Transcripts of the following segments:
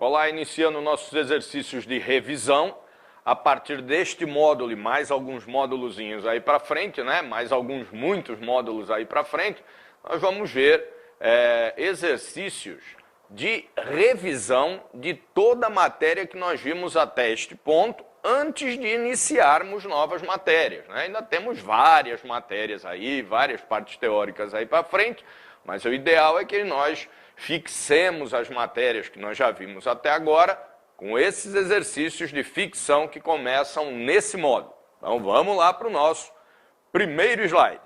Olá, iniciando nossos exercícios de revisão. A partir deste módulo e mais alguns módulozinhos aí para frente, né? Muitos módulos aí para frente, nós vamos ver exercícios de revisão de toda a matéria que nós vimos até este ponto, antes de iniciarmos novas matérias, né? Ainda temos várias matérias aí, várias partes teóricas aí para frente, mas o ideal é que nós fixemos as matérias que nós já vimos até agora com esses exercícios de ficção que começam nesse módulo. Então vamos lá para o nosso primeiro slide.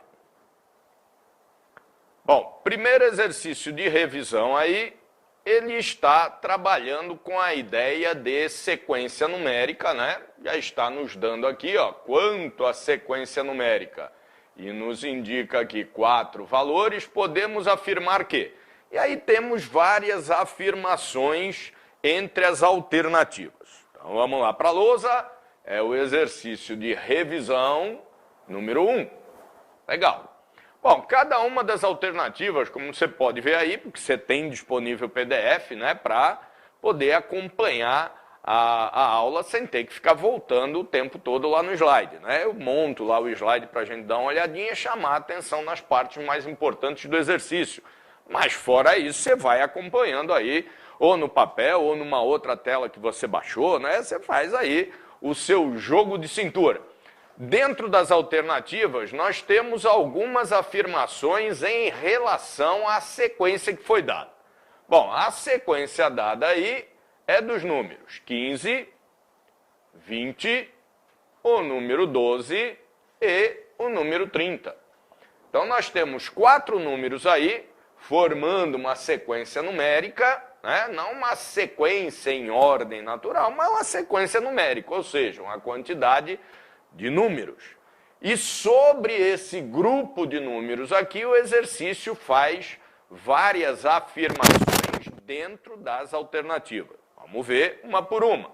Bom, primeiro exercício de revisão aí, ele está trabalhando com a ideia de sequência numérica, né? Já está nos dando aqui, ó, quanto a sequência numérica. E nos indica aqui 4 valores, podemos afirmar que. E aí temos várias afirmações entre as alternativas. Então vamos lá para a lousa, é o exercício de revisão número 1. Legal. Bom, cada uma das alternativas, como você pode ver aí, porque você tem disponível o PDF, né, para poder acompanhar a aula sem ter que ficar voltando o tempo todo lá no slide, né? Eu monto lá o slide para a gente dar uma olhadinha e chamar a atenção nas partes mais importantes do exercício. Mas fora isso, você vai acompanhando aí, ou no papel, ou numa outra tela que você baixou, né? Você faz aí o seu jogo de cintura. Dentro das alternativas, nós temos algumas afirmações em relação à sequência que foi dada. Bom, a sequência dada aí é dos números 15, 20, o número 12 e o número 30. Então, nós temos 4 números aí, formando uma sequência numérica, né? Não uma sequência em ordem natural, mas uma sequência numérica, ou seja, uma quantidade de números. E sobre esse grupo de números aqui, o exercício faz várias afirmações dentro das alternativas. Vamos ver uma por uma.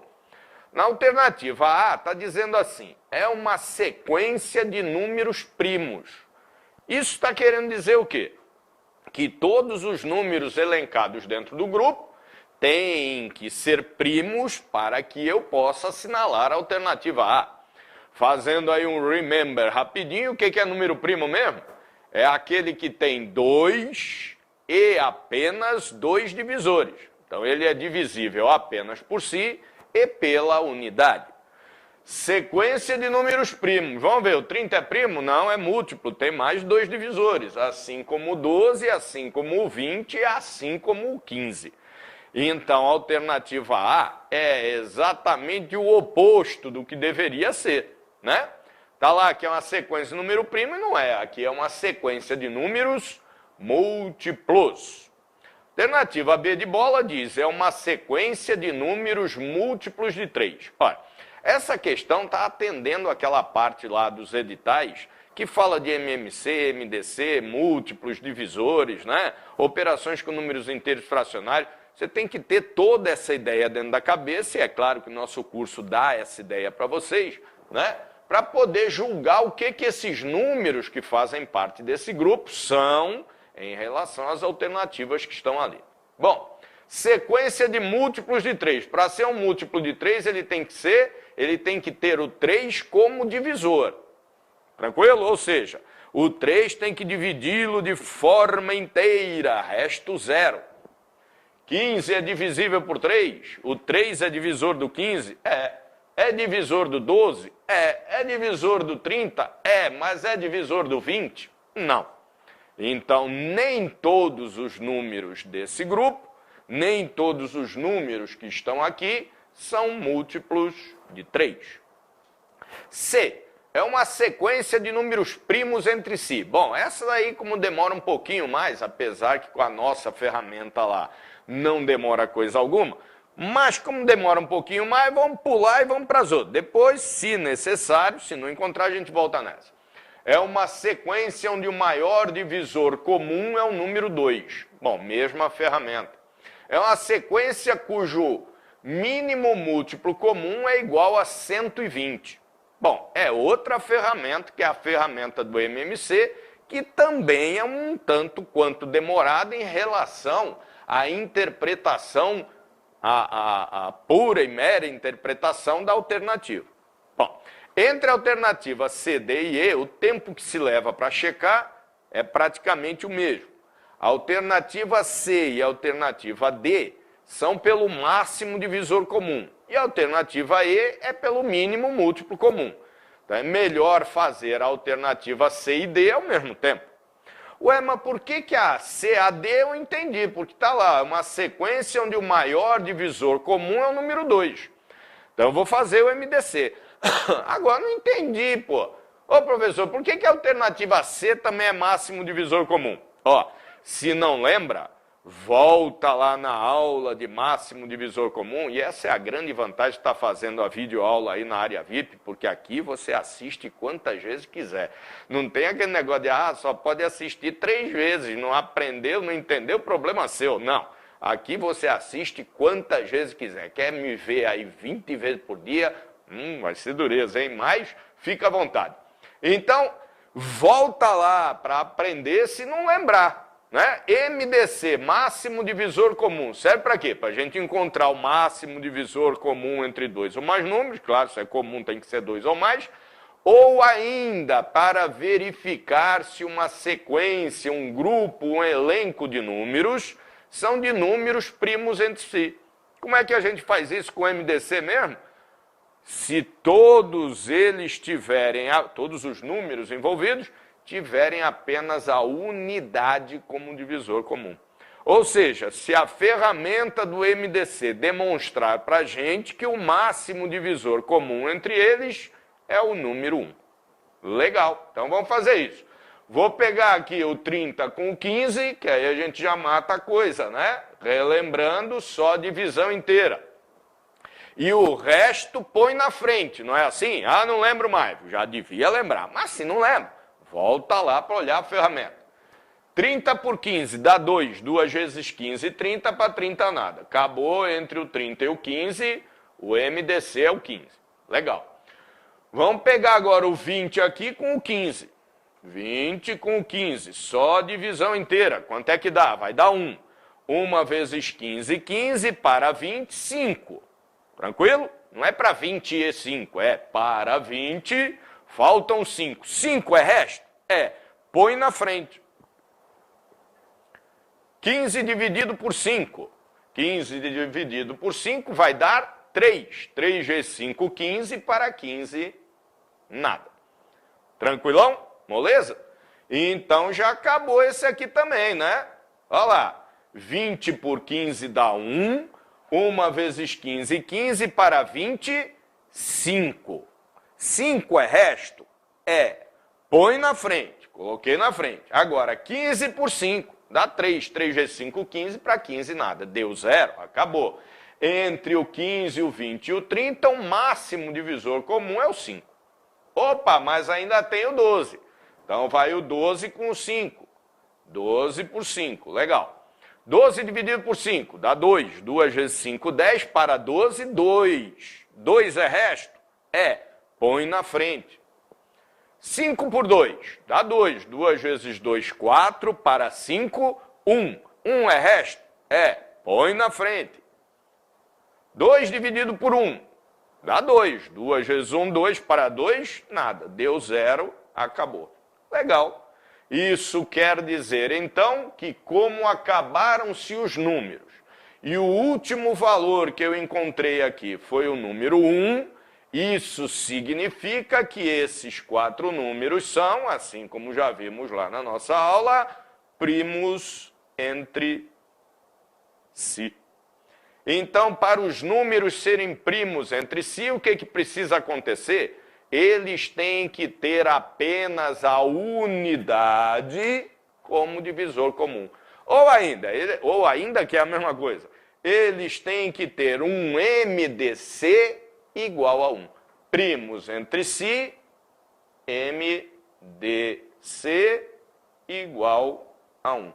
Na alternativa A, está dizendo assim, é uma sequência de números primos. Isso está querendo dizer o quê? Que todos os números elencados dentro do grupo têm que ser primos para que eu possa assinalar a alternativa A. Fazendo aí um remember rapidinho, o que é número primo mesmo? É aquele que tem 2 e apenas 2 divisores. Então ele é divisível apenas por si e pela unidade. Sequência de números primos. Vamos ver, o 30 é primo? Não, é múltiplo, tem mais 2 divisores. Assim como o 12, assim como o 20 e assim como o 15. Então a alternativa A é exatamente o oposto do que deveria ser, né? Tá lá que é uma sequência de número primo e não é. Aqui é uma sequência de números múltiplos. Alternativa B de bola diz, é uma sequência de números múltiplos de 3. Olha, essa questão está atendendo aquela parte lá dos editais que fala de MMC, MDC, múltiplos, divisores, né? Operações com números inteiros fracionários. Você tem que ter toda essa ideia dentro da cabeça, e é claro que o nosso curso dá essa ideia para vocês, né? Para poder julgar o que esses números que fazem parte desse grupo são em relação às alternativas que estão ali. Bom, sequência de múltiplos de 3. Para ser um múltiplo de 3, ele tem que ter o 3 como divisor. Tranquilo? Ou seja, o 3 tem que dividi-lo de forma inteira, resto 0. 15 é divisível por 3? O 3 é divisor do 15? É. É divisor do 12? É. É divisor do 30? É. Mas é divisor do 20? Não. Então, nem todos os números desse grupo, nem todos os números que estão aqui, são múltiplos de 3. C. É uma sequência de números primos entre si. Bom, essa daí, como demora um pouquinho mais, apesar que com a nossa ferramenta lá não demora coisa alguma, mas como demora um pouquinho mais, vamos pular e vamos para as outras. Depois, se necessário, se não encontrar, a gente volta nessa. É uma sequência onde o maior divisor comum é o número 2. Bom, mesma ferramenta. É uma sequência cujo mínimo múltiplo comum é igual a 120. Bom, é outra ferramenta, que é a ferramenta do MMC, que também é um tanto quanto demorada em relação à interpretação a pura e mera interpretação da alternativa. Bom, entre a alternativa C, D e E, o tempo que se leva para checar é praticamente o mesmo. A alternativa C e a alternativa D são pelo máximo divisor comum. E a alternativa E é pelo mínimo múltiplo comum. Então é melhor fazer a alternativa C e D ao mesmo tempo. Ué, mas por que a C, a D eu entendi? Porque está lá, uma sequência onde o maior divisor comum é o número 2. Então eu vou fazer o MDC. Agora não entendi, pô. Ô professor, por que a alternativa C também é máximo divisor comum? Ó, se não lembra, volta lá na aula de máximo divisor comum, e essa é a grande vantagem de estar fazendo a videoaula aí na área VIP, porque aqui você assiste quantas vezes quiser. Não tem aquele negócio de, só pode assistir 3 vezes, não aprendeu, não entendeu, problema seu. Não, aqui você assiste quantas vezes quiser. Quer me ver aí 20 vezes por dia? Vai ser dureza, hein? Mas fica à vontade. Então, volta lá para aprender se não lembrar. Né? MDC, máximo divisor comum, serve para quê? Para a gente encontrar o máximo divisor comum entre 2 ou mais números, claro, se é comum tem que ser 2 ou mais, ou ainda para verificar se uma sequência, um grupo, um elenco de números são de números primos entre si. Como é que a gente faz isso com o MDC mesmo? Se todos eles tiverem, todos os números envolvidos, tiverem apenas a unidade como divisor comum. Ou seja, se a ferramenta do MDC demonstrar para a gente que o máximo divisor comum entre eles é o número 1. Legal, então vamos fazer isso. Vou pegar aqui o 30 com o 15, que aí a gente já mata a coisa, né? Relembrando, só divisão inteira. E o resto põe na frente, não é assim? Não lembro mais, já devia lembrar, mas se não lembra, volta lá para olhar a ferramenta. 30 por 15 dá 2, 2 vezes 15, 30 para 30 nada. Acabou entre o 30 e o 15, o MDC é o 15. Legal. Vamos pegar agora o 20 aqui com o 15. 20 com o 15, só divisão inteira. Quanto é que dá? Vai dar 1. 1 vezes 15, 15 para 20, 5. Tranquilo? Não é para 20 e 5, é para 20... Faltam 5. 5 é resto? É. Põe na frente. 15 dividido por 5. 15 dividido por 5 vai dar 3. 3 vezes 5, 15. Para 15, nada. Tranquilão? Moleza? Então já acabou esse aqui também, né? Olha lá. 20 por 15 dá 1. 1 vezes 15, 15. Para 20, 5. 5 é resto? É. Põe na frente. Coloquei na frente. Agora, 15 por 5 dá 3. 3 vezes 5, 15. Para 15, nada. Deu 0. Acabou. Entre o 15, o 20 e o 30, o máximo divisor comum é o 5. Opa, mas ainda tem o 12. Então, vai o 12 com o 5. 12 por 5. Legal. 12 dividido por 5 dá 2. 2 vezes 5, 10. Para 12, 2. 2 é resto? É. Põe na frente. 5 por 2 dá 2. 2 vezes 2, 4. Para 5, 1. 1 é resto? É. Põe na frente. 2 dividido por 1 dá 2. 2 vezes 1, 2. Para 2, nada. Deu 0, acabou. Legal. Isso quer dizer, então, que como acabaram-se os números e o último valor que eu encontrei aqui foi o número 1, isso significa que esses 4 números são, assim como já vimos lá na nossa aula, primos entre si. Então, para os números serem primos entre si, o que precisa acontecer? Eles têm que ter apenas a unidade como divisor comum. Ou ainda que é a mesma coisa, eles têm que ter um MDC igual a 1. Primos entre si, MDC igual a 1.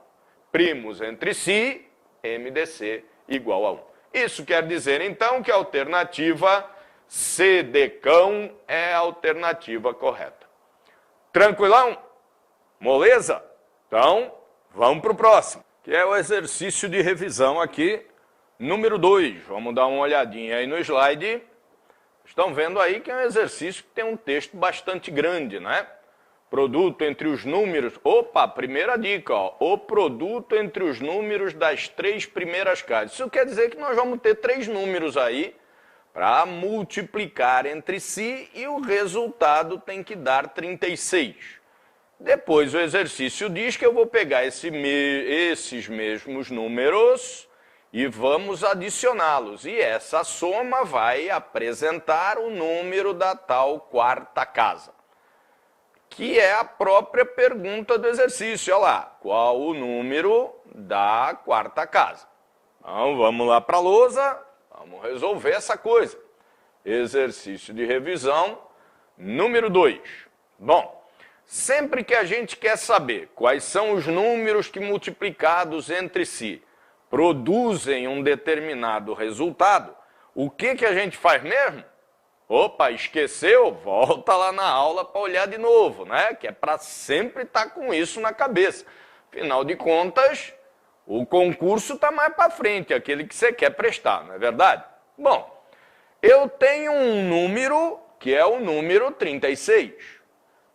Primos entre si, MDC igual a 1. Isso quer dizer, então, que a alternativa C de cão é a alternativa correta. Tranquilão? Moleza? Então, vamos para o próximo, que é o exercício de revisão aqui Número 2, vamos dar uma olhadinha aí no slide. Estão vendo aí que é um exercício que tem um texto bastante grande, né? Produto entre os números... Opa, primeira dica, ó. O produto entre os números das 3 primeiras casas. Isso quer dizer que nós vamos ter 3 números aí para multiplicar entre si e o resultado tem que dar 36. Depois o exercício diz que eu vou pegar esses mesmos números e vamos adicioná-los. E essa soma vai apresentar o número da tal quarta casa, que é a própria pergunta do exercício. Olha lá, qual o número da quarta casa? Então vamos lá para a lousa, vamos resolver essa coisa. Exercício de revisão, número 2. Bom, sempre que a gente quer saber quais são os números que multiplicados entre si produzem um determinado resultado, o que a gente faz mesmo? Opa, esqueceu? Volta lá na aula para olhar de novo, né? Que é para sempre estar com isso na cabeça. Afinal de contas, o concurso está mais para frente, aquele que você quer prestar, não é verdade? Bom, eu tenho um número que é o número 36.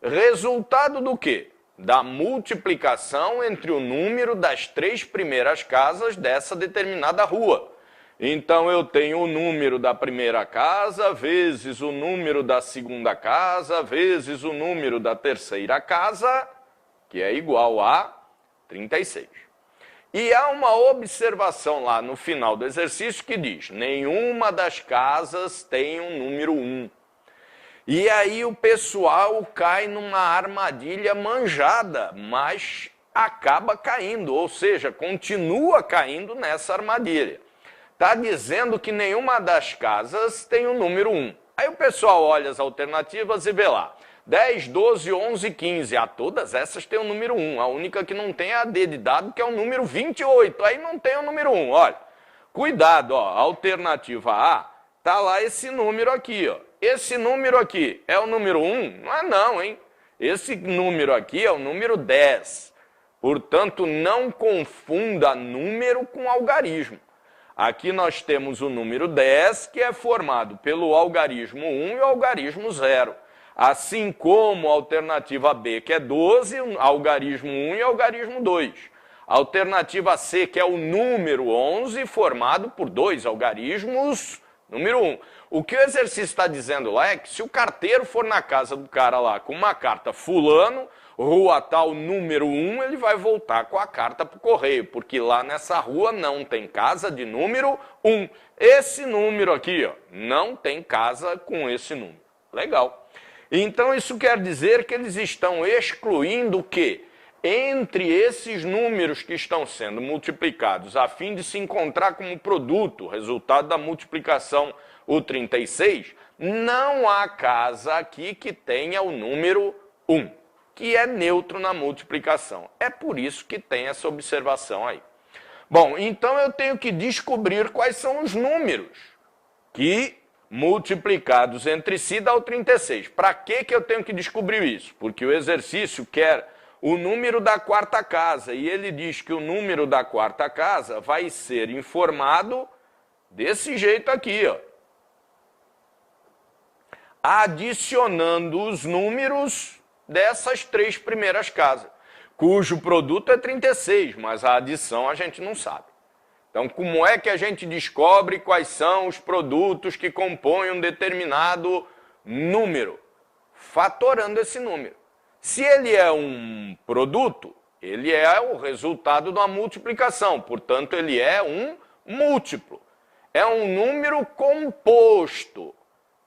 Resultado do quê? Da multiplicação entre o número das 3 primeiras casas dessa determinada rua. Então, eu tenho o número da primeira casa, vezes o número da segunda casa, vezes o número da terceira casa, que é igual a 36. E há uma observação lá no final do exercício que diz: nenhuma das casas tem um número 1. E aí o pessoal cai numa armadilha manjada, mas acaba caindo, ou seja, continua caindo nessa armadilha. Está dizendo que nenhuma das casas tem o número 1. Aí o pessoal olha as alternativas e vê lá: 10, 12, 11, 15. Ah, todas essas têm o número 1. A única que não tem é a D de dado, que é o número 28. Aí não tem o número 1. Olha, cuidado, ó, alternativa A, tá lá esse número aqui, ó. Esse número aqui é o número 1? Não é não, hein? Esse número aqui é o número 10. Portanto, não confunda número com algarismo. Aqui nós temos o número 10, que é formado pelo algarismo 1 e o algarismo 0. Assim como a alternativa B, que é 12, algarismo 1 e algarismo 2. A alternativa C, que é o número 11, formado por 2 algarismos, número 1. O que o exercício está dizendo lá é que se o carteiro for na casa do cara lá com uma carta fulano, rua tal, número 1, ele vai voltar com a carta para o correio, porque lá nessa rua não tem casa de número 1. Esse número aqui, ó, não tem casa com esse número. Legal. Então isso quer dizer que eles estão excluindo o quê? Entre esses números que estão sendo multiplicados a fim de se encontrar como produto, resultado da multiplicação, o 36, não há casa aqui que tenha o número 1, que é neutro na multiplicação. É por isso que tem essa observação aí. Bom, então eu tenho que descobrir quais são os números que, multiplicados entre si, dá o 36. Para que eu tenho que descobrir isso? Porque o exercício quer o número da quarta casa, e ele diz que o número da quarta casa vai ser informado desse jeito aqui, ó. Adicionando os números dessas 3 primeiras casas, cujo produto é 36, mas a adição a gente não sabe. Então, como é que a gente descobre quais são os produtos que compõem um determinado número? Fatorando esse número. Se ele é um produto, ele é o resultado de uma multiplicação, portanto, ele é um múltiplo. É um número composto.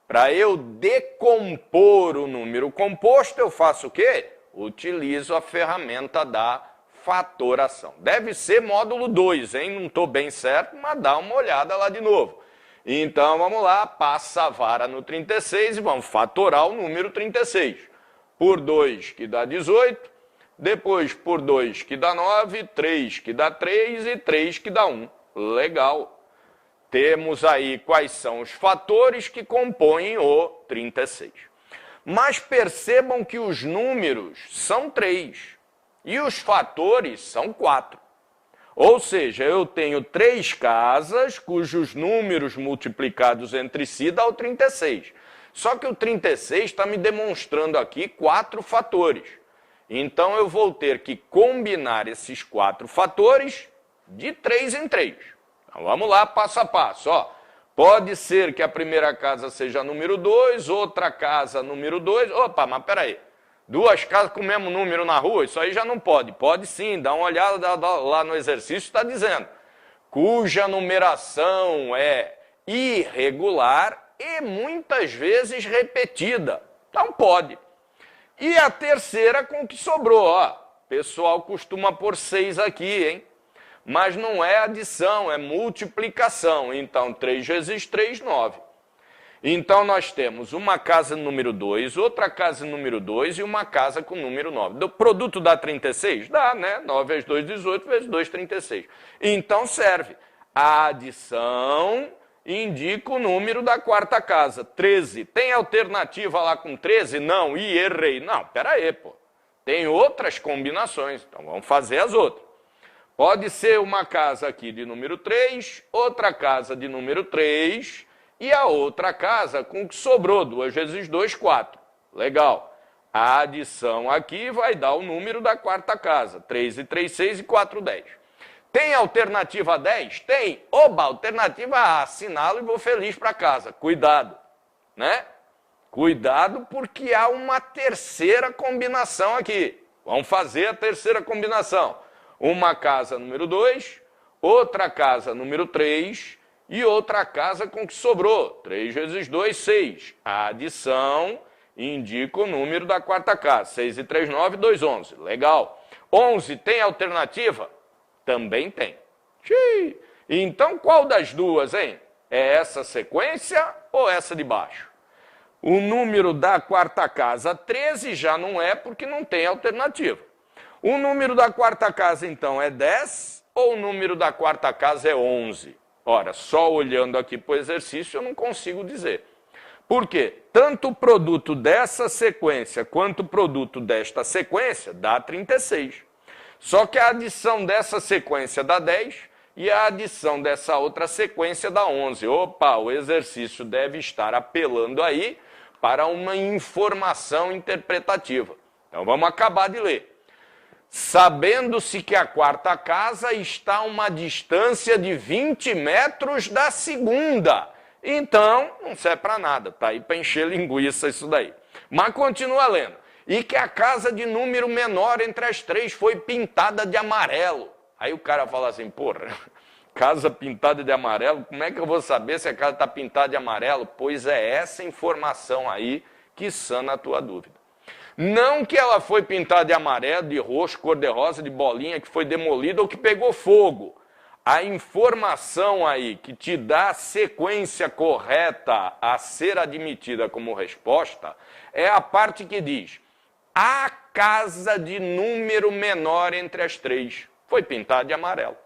Para eu decompor o número composto, eu faço o quê? Utilizo a ferramenta da fatoração. Deve ser módulo 2, hein? Não estou bem certo, mas dá uma olhada lá de novo. Então, vamos lá, passa a vara no 36 e vamos fatorar o número 36. Por 2, que dá 18, depois por 2, que dá 9, 3, que dá 3 e 3, que dá 1. Legal. Temos aí quais são os fatores que compõem o 36. Mas percebam que os números são 3 e os fatores são 4. Ou seja, eu tenho 3 casas cujos números multiplicados entre si dá o 36. Só que o 36 está me demonstrando aqui 4 fatores. Então eu vou ter que combinar esses 4 fatores de 3 em 3. Então vamos lá, passo a passo. Ó, pode ser que a primeira casa seja número 2, outra casa número 2. Opa, mas peraí. 2 casas com o mesmo número na rua, isso aí já não pode. Pode sim, dá uma olhada lá no exercício, está dizendo. Cuja numeração é irregular e muitas vezes repetida. Então pode. E a terceira com o que sobrou, ó. O pessoal costuma pôr 6 aqui, hein? Mas não é adição, é multiplicação. Então 3 vezes 3, 9. Então, nós temos uma casa número 2, outra casa número 2 e uma casa com número 9. Do produto dá 36? Dá, né? 9 vezes 2, 18, vezes 2, 36. Então, serve. A adição indica o número da quarta casa, 13. Tem alternativa lá com 13? Não. Ih, errei. Não, pera aí, pô. Tem outras combinações, então vamos fazer as outras. Pode ser uma casa aqui de número 3, outra casa de número 3... e a outra casa com o que sobrou, 2 vezes 2, 4. Legal. A adição aqui vai dar o número da quarta casa. 3 e 3, 6 e 4, 10. Tem alternativa 10? Tem. Oba, alternativa A. Assinalo e vou feliz para casa. Cuidado, né? Cuidado porque há uma terceira combinação aqui. Vamos fazer a terceira combinação. Uma casa número 2, outra casa número 3... e outra casa com que sobrou. 3 vezes 2, 6. A adição indica o número da quarta casa. 6 e 3, 9, 2, 11. Legal. 11 tem alternativa? Também tem. Xiii. Então, qual das duas, hein? É essa sequência ou essa de baixo? O número da quarta casa, 13, já não é porque não tem alternativa. O número da quarta casa, então, é 10 ou o número da quarta casa é 11? Ora, só olhando aqui para o exercício eu não consigo dizer. Por quê? Tanto o produto dessa sequência quanto o produto desta sequência dá 36. Só que a adição dessa sequência dá 10 e a adição dessa outra sequência dá 11. Opa, o exercício deve estar apelando aí para uma informação interpretativa. Então vamos acabar de ler. Sabendo-se que a quarta casa está a uma distância de 20 metros da segunda. Então, não serve para nada, tá aí para encher linguiça isso daí. Mas continua lendo. E que a casa de número menor entre as 3 foi pintada de amarelo. Aí o cara fala assim, porra, casa pintada de amarelo, como é que eu vou saber se a casa está pintada de amarelo? Pois é essa informação aí que sana a tua dúvida. Não que ela foi pintada de amarelo, de roxo, cor-de-rosa, de bolinha, que foi demolida ou que pegou fogo. A informação aí que te dá a sequência correta a ser admitida como resposta é a parte que diz a casa de número menor entre as 3 foi pintada de amarelo.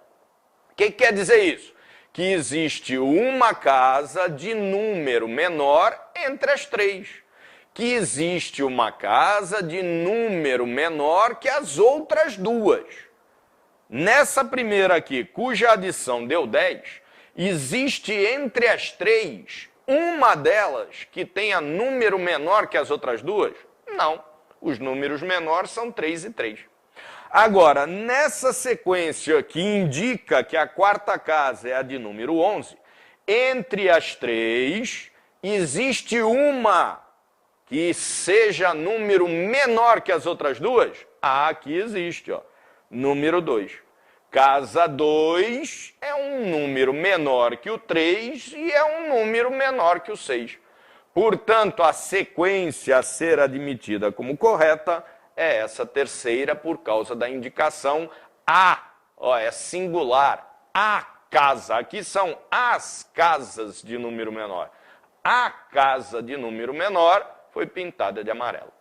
O que quer dizer isso? Que existe uma casa de número menor entre as 3. Que existe uma casa de número menor que as outras 2. Nessa primeira aqui, cuja adição deu 10, existe entre as 3 uma delas que tenha número menor que as outras 2? Não. Os números menores são 3 e 3. Agora, nessa sequência que indica que a quarta casa é a de número 11, entre as 3 existe uma que seja número menor que as outras 2? Ah, aqui existe, ó. Número 2. Casa 2 é um número menor que o 3 e é um número menor que o 6. Portanto, a sequência a ser admitida como correta é essa terceira por causa da indicação a. Ó, é singular. A casa. Aqui são as casas de número menor. A casa de número menor foi pintada de amarelo.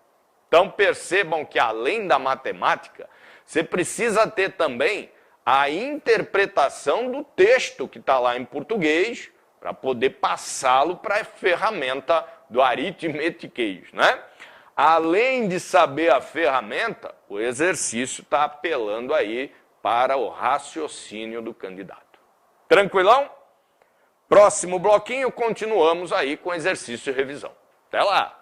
Então percebam que além da matemática, você precisa ter também a interpretação do texto que está lá em português para poder passá-lo para a ferramenta do aritmetiquês, né? Além de saber a ferramenta, o exercício está apelando aí para o raciocínio do candidato. Tranquilão? Próximo bloquinho, continuamos aí com exercício e revisão. Até lá!